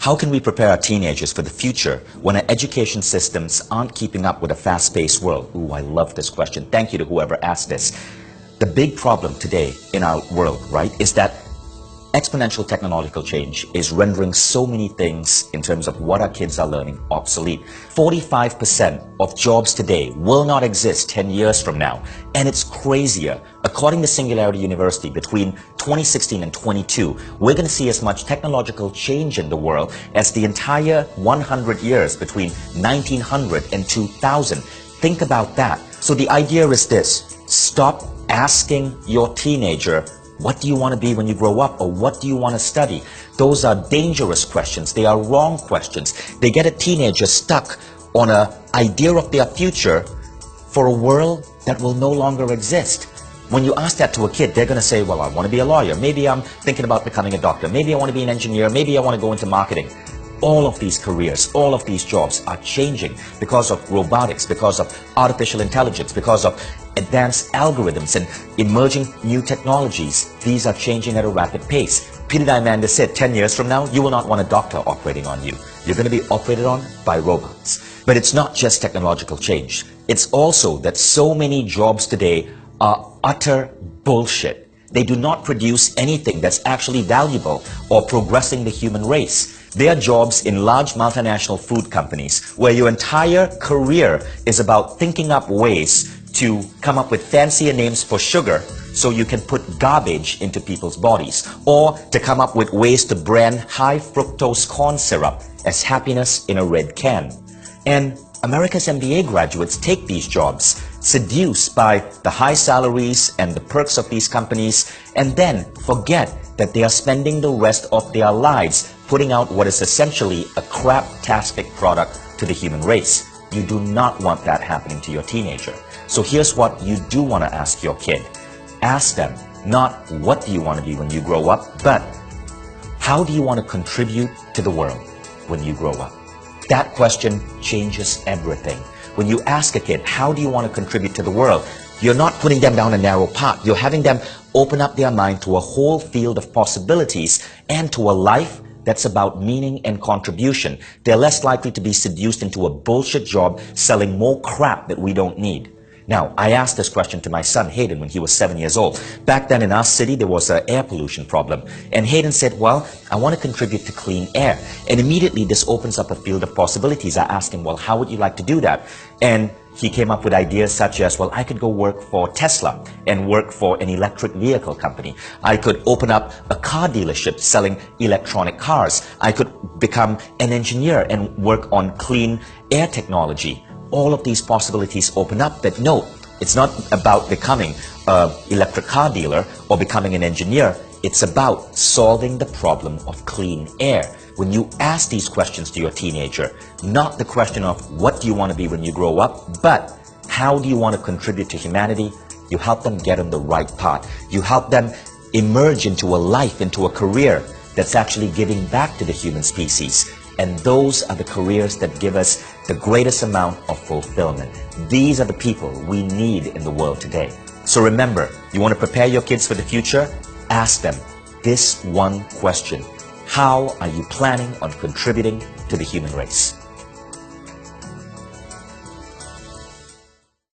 How can we prepare our teenagers for the future when our education systems aren't keeping up with a fast-paced world? Ooh, I love this question. Thank you to whoever asked this. The big problem today in our world, right, is that exponential technological change is rendering so many things in terms of what our kids are learning obsolete. 45% of jobs today will not exist 10 years from now. And it's crazier. According to Singularity University, between 2016 and 22, we're going to see as much technological change in the world as the entire 100 years between 1900 and 2000. Think about that. So the idea is this: stop asking your teenager, what do you want to be when you grow up, or what do you want to study? Those are dangerous questions. They are wrong questions. They get a teenager stuck on an idea of their future for a world that will no longer exist. When you ask that to a kid, they're going to say, well, I want to be a lawyer. Maybe I'm thinking about becoming a doctor. Maybe I want to be an engineer. Maybe I want to go into marketing. All of these careers, all of these jobs are changing because of robotics, because of artificial intelligence, because of advanced algorithms and emerging new technologies. These are changing at a rapid pace. Peter Diamandis said 10 years from now, you will not want a doctor operating on you. You're going to be operated on by robots. But it's not just technological change. It's also that so many jobs today are utter bullshit. They do not produce anything that's actually valuable or progressing the human race. They are jobs in large multinational food companies where your entire career is about thinking up ways to come up with fancier names for sugar so you can put garbage into people's bodies, or to come up with ways to brand high fructose corn syrup as happiness in a red can. And America's MBA graduates take these jobs, seduced by the high salaries and the perks of these companies, and then forget that they are spending the rest of their lives putting out what is essentially a crap-tastic product to the human race. You do not want that happening to your teenager. So here's what you do want to ask your kid. Ask them not what do you want to be when you grow up, but how do you want to contribute to the world when you grow up? That question changes everything. When you ask a kid, how do you want to contribute to the world? You're not putting them down a narrow path. You're having them open up their mind to a whole field of possibilities and to a life that's about meaning and contribution. They're less likely to be seduced into a bullshit job selling more crap that we don't need. Now, I asked this question to my son Hayden when he was 7 years old. Back then in our city, there was an air pollution problem. And Hayden said, well, I want to contribute to clean air. And immediately this opens up a field of possibilities. I asked him, well, how would you like to do that? And he came up with ideas such as, well, I could go work for Tesla and work for an electric vehicle company. I could open up a car dealership selling electronic cars. I could become an engineer and work on clean air technology. All of these possibilities open up that no, it's not about becoming an electric car dealer or becoming an engineer. It's about solving the problem of clean air. When you ask these questions to your teenager, not the question of what do you want to be when you grow up, but how do you want to contribute to humanity, you help them get on the right path. You help them emerge into a life, into a career that's actually giving back to the human species. And those are the careers that give us the greatest amount of fulfillment. These are the people we need in the world today. So remember, you want to prepare your kids for the future? Ask them this one question. How are you planning on contributing to the human race?